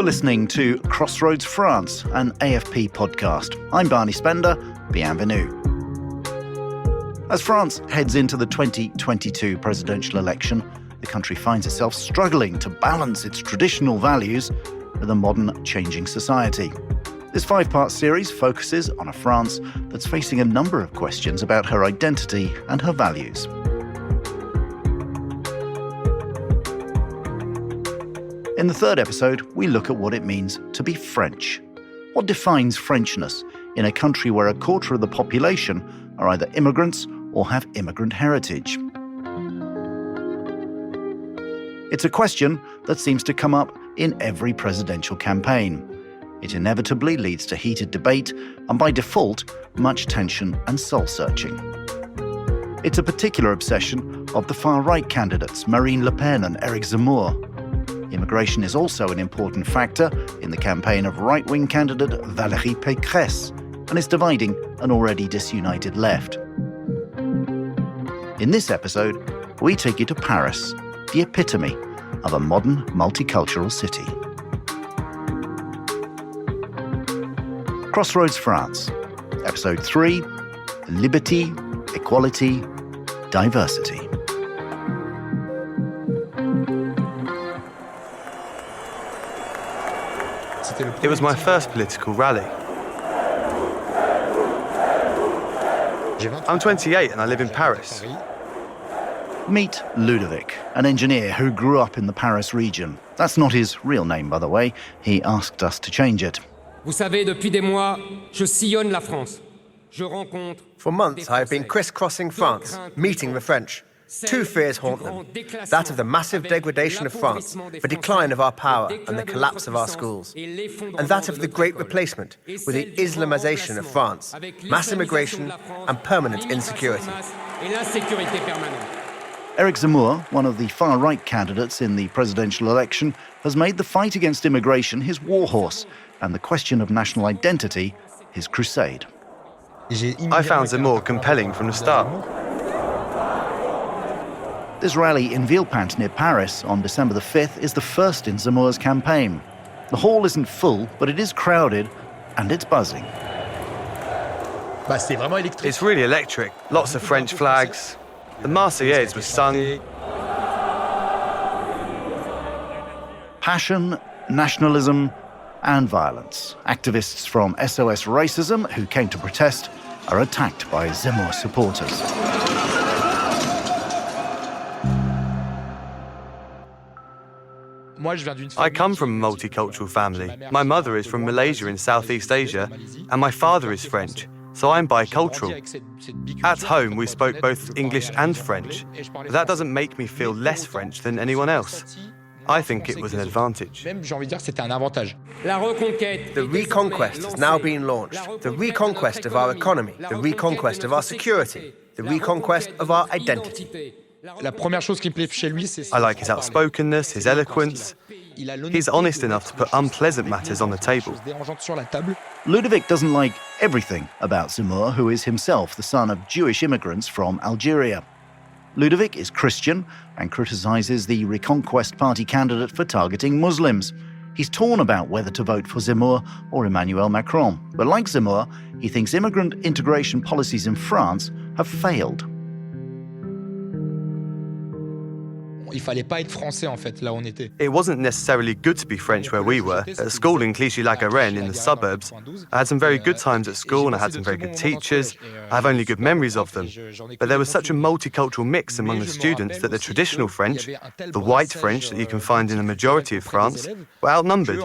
listening to Crossroads France, an AFP podcast. I'm Barney Spender. Bienvenue. As France heads into the 2022 presidential election, the country finds itself struggling to balance its traditional values with a modern, changing society. This 5-part series focuses on a France that's facing a number of questions about her identity and her values. In the third episode, we look at what it means to be French. What defines Frenchness in a country where a quarter of the population are either immigrants or have immigrant heritage? It's a question that seems to come up in every presidential campaign. It inevitably leads to heated debate and, by default, much tension and soul-searching. It's a particular obsession of the far-right candidates Marine Le Pen and Eric Zemmour. Immigration is also an important factor in the campaign of right-wing candidate Valérie Pécresse and is dividing an already disunited left. In this episode, we take you to Paris, the epitome of a modern multicultural city. Crossroads France, Episode 3, Liberty, Equality, Diversity. It was my first political rally. I'm 28 and I live in Paris. Meet Ludovic, an engineer who grew up in the Paris region. That's not his real name, by the way. He asked us to change it. Vous savez, depuis des mois, je sillonne la France. Je rencontre. For months, I have been crisscrossing France, meeting the French. Two fears haunt them, that of the massive degradation of France, the decline of our power and the collapse of our schools, and that of the great replacement with the Islamization of France, mass immigration and permanent insecurity. Eric Zemmour, one of the far-right candidates in the presidential election, has made the fight against immigration his warhorse and the question of national identity his crusade. I found Zemmour compelling from the start. This rally in Villepinte near Paris on December the 5th is the first in Zemmour's campaign. The hall isn't full, but it is crowded and it's buzzing. It's really electric. Lots of French flags. The Marseillaise was sung. Passion, nationalism, and violence. Activists from SOS Racism, who came to protest, are attacked by Zemmour supporters. I come from a multicultural family. My mother is from Malaysia in Southeast Asia, and my father is French, so I'm bicultural. At home, we spoke both English and French, but that doesn't make me feel less French than anyone else. I think it was an advantage. The reconquest has now been launched. The reconquest of our economy, the reconquest of our security, the reconquest of our identity. I like his outspokenness, his eloquence. He's honest enough to put unpleasant matters on the table. Ludovic doesn't like everything about Zemmour, who is himself the son of Jewish immigrants from Algeria. Ludovic is Christian and criticizes the Reconquest Party candidate for targeting Muslims. He's torn about whether to vote for Zemmour or Emmanuel Macron. But like Zemmour, he thinks immigrant integration policies in France have failed. It wasn't necessarily good to be French where we were. At school in Clichy-la-Garenne in the suburbs, I had some very good times at school and I had some very good teachers. I have only good memories of them. But there was such a multicultural mix among the students that the traditional French, the white French that you can find in the majority of France, were outnumbered.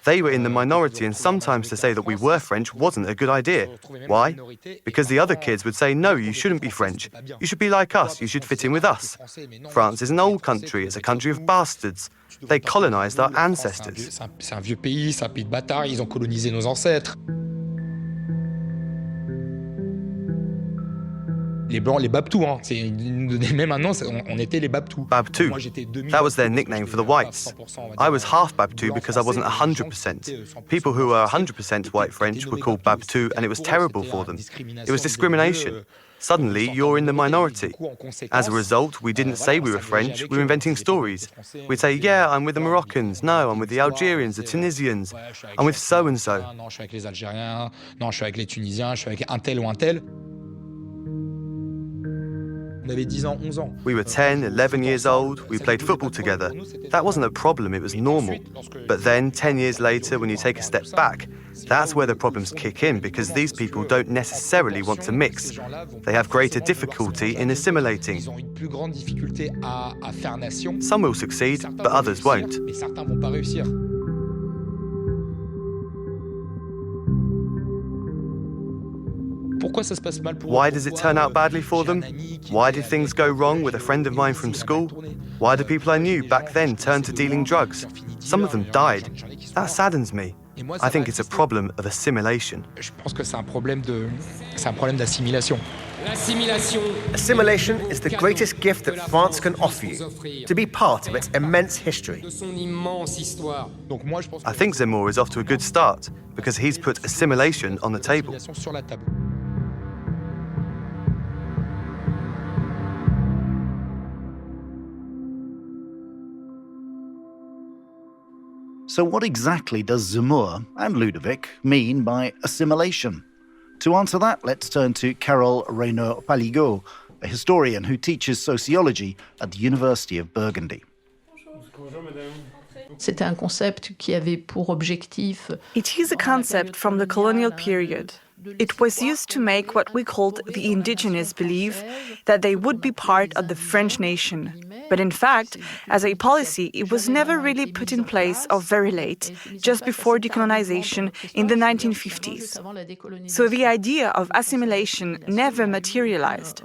They were in the minority, and sometimes to say that we were French wasn't a good idea. Why? Because the other kids would say, no, you shouldn't be French. You should be like us. You should fit in with us. France is an old country. It's a country of bastards. They colonized our ancestors. Les Blancs, les Babtous, hein. Même un nom, on était les Babtous. Babtou. That was their nickname for the whites. I was half Babtou because I wasn't 100%. People who were 100% white French were called Babtou, and it was terrible for them. It was discrimination. Suddenly, you're in the minority. As a result, we didn't say we were French, we were inventing stories. We'd say, yeah, I'm with the Moroccans, no, I'm with the Algerians, the Tunisians, I'm with so-and-so. Non, je suis avec les Algériens, non, je suis avec les Tunisiens, je suis avec un tel ou un tel. On avait 10 ans, 11 ans. We were 10, 11 years old, we played football together. That wasn't a problem, it was normal. But then, 10 years later, when you take a step back, that's where the problems kick in, because these people don't necessarily want to mix. They have greater difficulty in assimilating. Ils ont une plus grande difficulté à faire nation. Some will succeed, but others won't. Et certains vont pas réussir. Pourquoi ça se passe mal pour eux? Why does it turn out badly for them? Why did things go wrong with a friend of mine from school? Why do people I knew back then turn to dealing drugs? Some of them died. That saddens me. I think it's a problem of assimilation. Je pense que c'est un problème d'assimilation. Assimilation is the greatest gift that France can offer you, to be part of its immense history. Donc moi, je pense I think Zemmour is off to a good start because he's put assimilation on the table. sur la table. So what exactly does Zemmour and Ludovic mean by assimilation? To answer that, let's turn to Carole Reynaud-Paligot, a historian who teaches sociology at the University of Burgundy. C'était un concept qui avait pour objectif. It is a concept from the colonial period. It was used to make what we called the indigenous believe that they would be part of the French nation. But in fact, as a policy, it was never really put in place or very late, just before decolonization in the 1950s. So the idea of assimilation never materialized.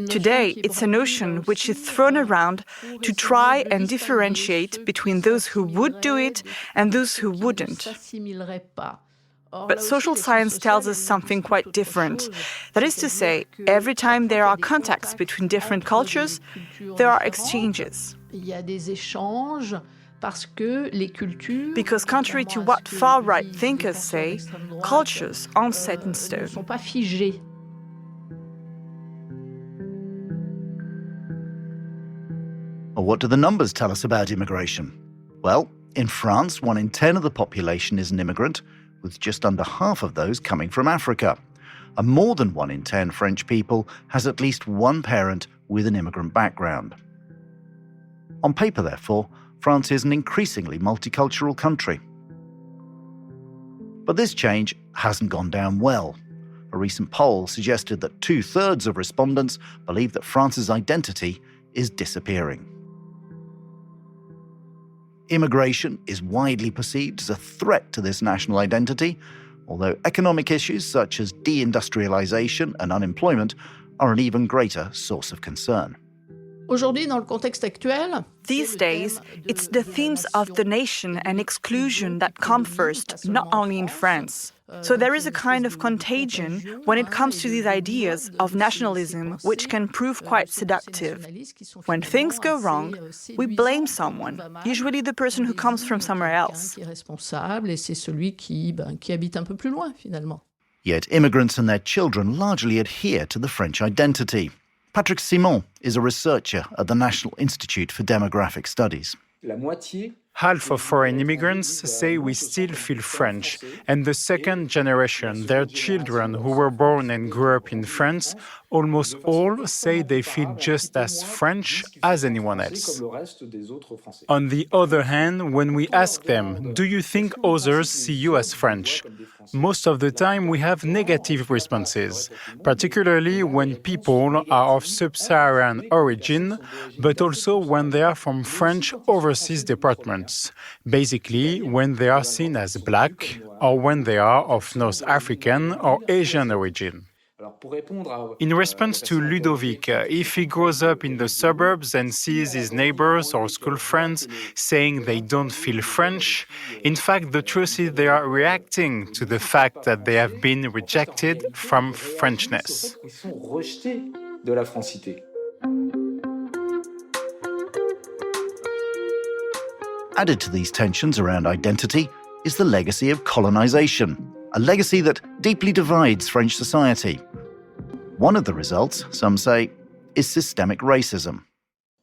Today, it's a notion which is thrown around to try and differentiate between those who would do it and those who wouldn't. But social science tells us something quite different. That is to say, every time there are contacts between different cultures, there are exchanges. Because contrary to what far-right thinkers say, cultures aren't set in stone. Well, what do the numbers tell us about immigration? Well, in France, 1 in 10 of the population is an immigrant, with just under half of those coming from Africa. And more than 1 in 10 French people has at least one parent with an immigrant background. On paper, therefore, France is an increasingly multicultural country. But this change hasn't gone down well. A recent poll suggested that 2/3 of respondents believe that France's identity is disappearing. Immigration is widely perceived as a threat to this national identity, although economic issues such as deindustrialization and unemployment are an even greater source of concern. These days, it's the themes of the nation and exclusion that come first, not only in France. So there is a kind of contagion when it comes to these ideas of nationalism, which can prove quite seductive. When things go wrong, we blame someone, usually the person who comes from somewhere else. Yet immigrants and their children largely adhere to the French identity. Patrick Simon is a researcher at the National Institute for Demographic Studies. Half of foreign immigrants say we still feel French, and the second generation, their children who were born and grew up in France, almost all say they feel just as French as anyone else. On the other hand, when we ask them, do you think others see you as French? Most of the time we have negative responses, particularly when people are of sub-Saharan origin, but also when they are from French overseas departments, basically when they are seen as black or when they are of North African or Asian origin. In response to Ludovic, if he grows up in the suburbs and sees his neighbors or school friends saying they don't feel French, in fact, the truth is they are reacting to the fact that they have been rejected from Frenchness. Added to these tensions around identity is the legacy of colonization. a legacy that deeply divides French society. One of the results, some say, is systemic racism.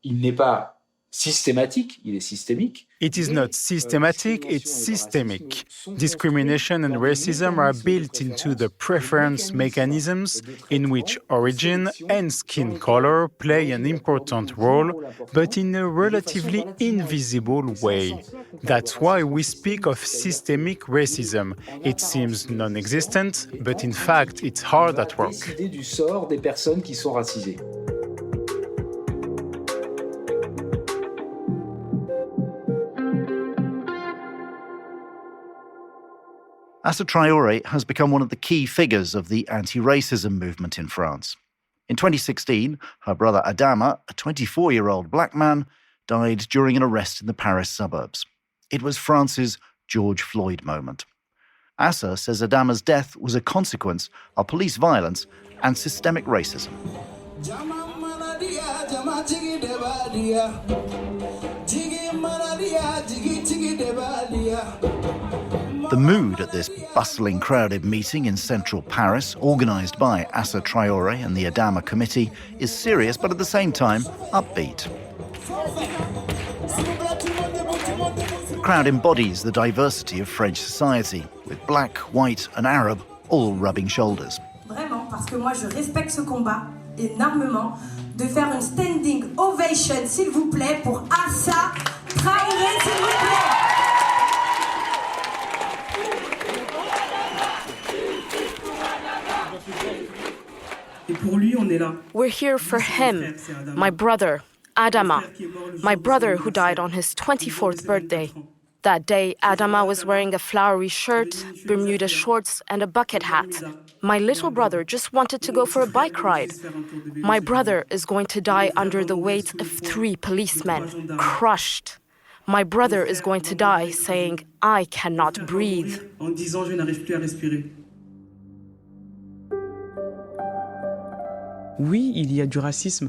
Il n'est pas systématique, il est systémique. It is not systematic, it's systemic. Discrimination and racism are built into the preference mechanisms in which origin and skin color play an important role, but in a relatively invisible way. That's why we speak of systemic racism. It seems non-existent, but in fact, it's hard at work. Décider du sort des personnes qui sont racisées. Assa Traoré has become one of the key figures of the anti-racism movement in France. In 2016, her brother Adama, a 24-year-old black man, died during an arrest in the Paris suburbs. It was France's George Floyd moment. Assa says Adama's death was a consequence of police violence and systemic racism. The mood at this bustling, crowded meeting in central Paris, organised by Assa Traoré and the Adama Committee, is serious but at the same time upbeat. The crowd embodies the diversity of French society, with black, white and Arab all rubbing shoulders. Vraiment, parce que moi je respecte ce combat énormément, de faire une standing ovation, s'il vous plaît, pour Assa Traoré, s'il vous plaît. We're here for him, my brother, Adama, my brother who died on his 24th birthday. That day, Adama was wearing a flowery shirt, Bermuda shorts, and a bucket hat. My little brother just wanted to go for a bike ride. My brother is going to die under the weight of 3 policemen, crushed. My brother is going to die saying, I cannot breathe.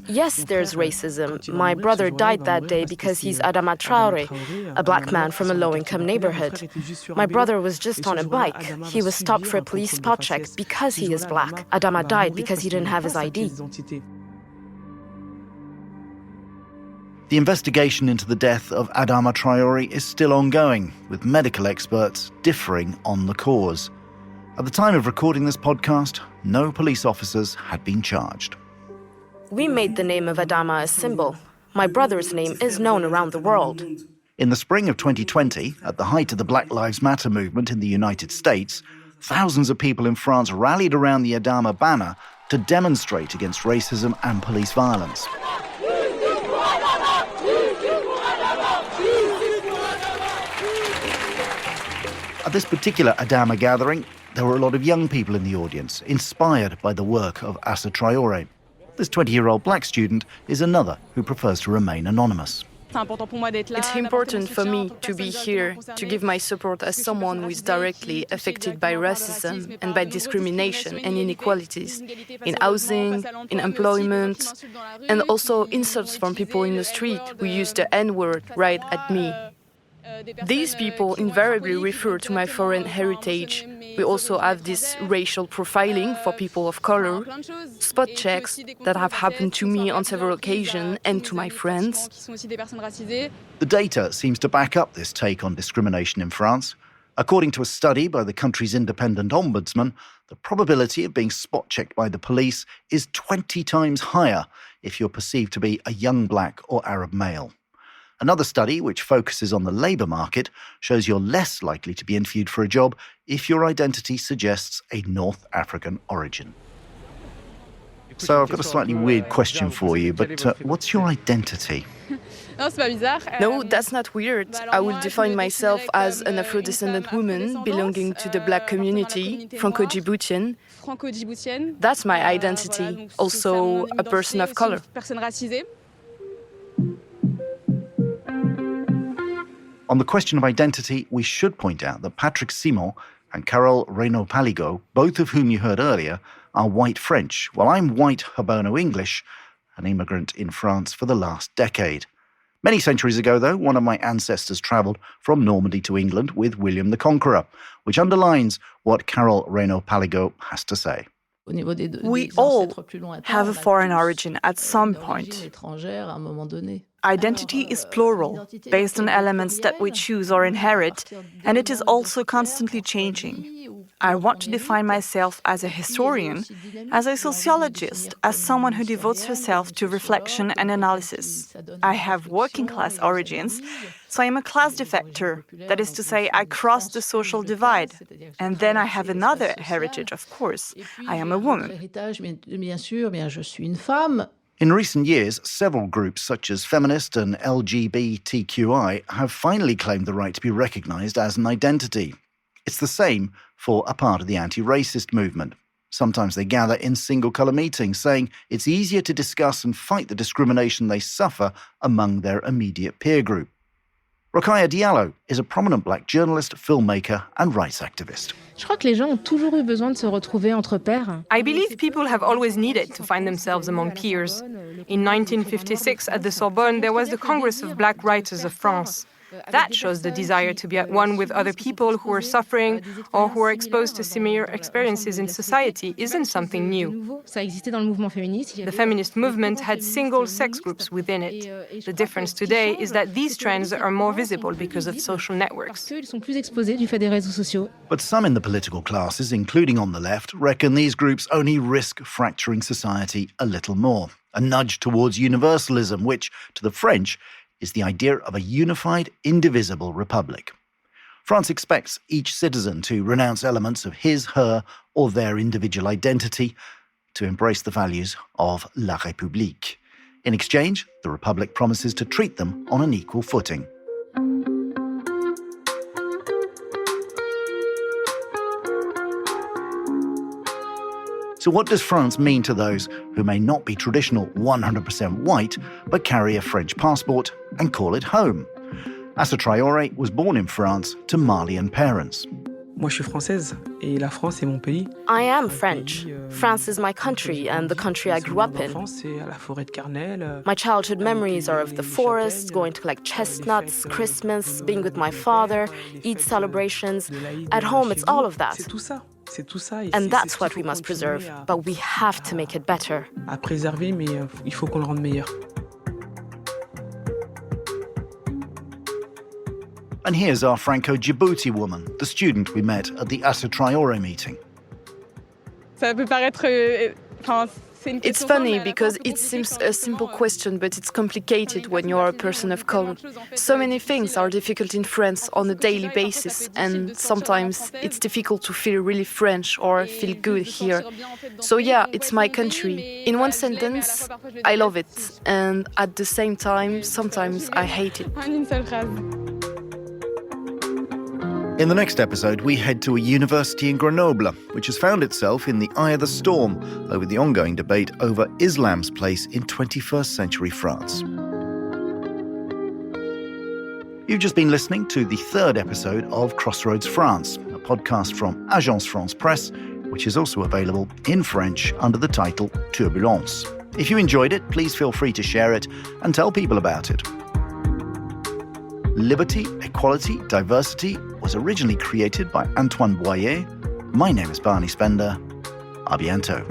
Yes, there's racism. My brother died that day because he's Adama Traoré, a black man from a low-income neighborhood. My brother was just on a bike. He was stopped for a police spot check because he is black. Adama died because he didn't have his ID. The investigation into the death of Adama Traoré is still ongoing, with medical experts differing on the cause. At the time of recording this podcast, no police officers had been charged. We made the name of Adama a symbol. My brother's name is known around the world. In the spring of 2020, at the height of the Black Lives Matter movement in the United States, thousands of people in France rallied around the Adama banner to demonstrate against racism and police violence. At this particular Adama gathering, there were a lot of young people in the audience, inspired by the work of Assa Traoré. This 20-year-old black student is another who prefers to remain anonymous. It's important for me to be here, to give my support as someone who is directly affected by racism and by discrimination and inequalities in housing, in employment, and also insults from people in the street who use the N-word right at me. These people invariably refer to my foreign heritage. We also have this racial profiling for people of color, spot checks that have happened to me on several occasions and to my friends. The data seems to back up this take on discrimination in France. According to a study by the country's independent ombudsman, the probability of being spot-checked by the police is 20 times higher if you're perceived to be a young black or Arab male. Another study, which focuses on the labour market, shows you're less likely to be interviewed for a job if your identity suggests a North African origin. So I've got a slightly weird question for you, but what's your identity? No, that's not weird. I would define myself as an Afro-descendant woman belonging to the black community, Franco-Djiboutian. That's my identity, also a person of color. On the question of identity, we should point out that Patrick Simon and Carole Reynaud-Paligot, both of whom you heard earlier, are white French, while I'm white Habono English, an immigrant in France for the last decade. Many centuries ago, though, one of my ancestors travelled from Normandy to England with William the Conqueror, which underlines what Carole Reynaud-Paligot has to say. We all have a foreign origin at some point. Identity is plural, based on elements that we choose or inherit, and it is also constantly changing. I want to define myself as a historian, as a sociologist, as someone who devotes herself to reflection and analysis. I have working-class origins, so I am a class defector. That is to say, I cross the social divide. And then I have another heritage, of course. I am a woman. In recent years, several groups such as feminist and LGBTQI have finally claimed the right to be recognised as an identity. It's the same for a part of the anti-racist movement. Sometimes they gather in single-colour meetings, saying it's easier to discuss and fight the discrimination they suffer among their immediate peer group. Rokhaya Diallo is a prominent black journalist, filmmaker and rights activist. I believe people have always needed to find themselves among peers. In 1956, at the Sorbonne, there was the Congress of Black Writers of France. That shows the desire to be at one with other people who are suffering or who are exposed to similar experiences in society isn't something new. The feminist movement had single sex groups within it. The difference today is that these trends are more visible because of social networks. But some in the political classes, including on the left, reckon these groups only risk fracturing society a little more. A nudge towards universalism, which, to the French, is the idea of a unified, indivisible republic. France expects each citizen to renounce elements of his, her, or their individual identity, to embrace the values of La République. In exchange, the republic promises to treat them on an equal footing. So what does France mean to those who may not be traditional 100% white, but carry a French passport and call it home? Assa Traoré was born in France to Malian parents. Moi, je suis française, et la France est mon pays. I am French. France is my country and the country I grew up in. My childhood memories are of the forest, going to collect chestnuts, Christmas, being with my father, Eid celebrations. At home, it's all of that. And that's what we must preserve, but we have to make it better. À préserver, mais il faut qu'on le rende meilleur. And here's our Franco-Djibouti woman, the student we met at the Assa Traoré meeting. It's funny because it seems a simple question, but it's complicated when you are a person of color. So many things are difficult in France on a daily basis, and sometimes it's difficult to feel really French or feel good here. So yeah, it's my country. In one sentence, I love it, and at the same time, sometimes I hate it. In the next episode, we head to a university in Grenoble, which has found itself in the eye of the storm over the ongoing debate over Islam's place in 21st century France. You've just been listening to the third episode of Crossroads France, a podcast from Agence France Presse, which is also available in French under the title Turbulence. If you enjoyed it, please feel free to share it and tell people about it. Liberty, Equality, Diversity was originally created by Antoine Boyer. My name is Barney Spender. À bientôt.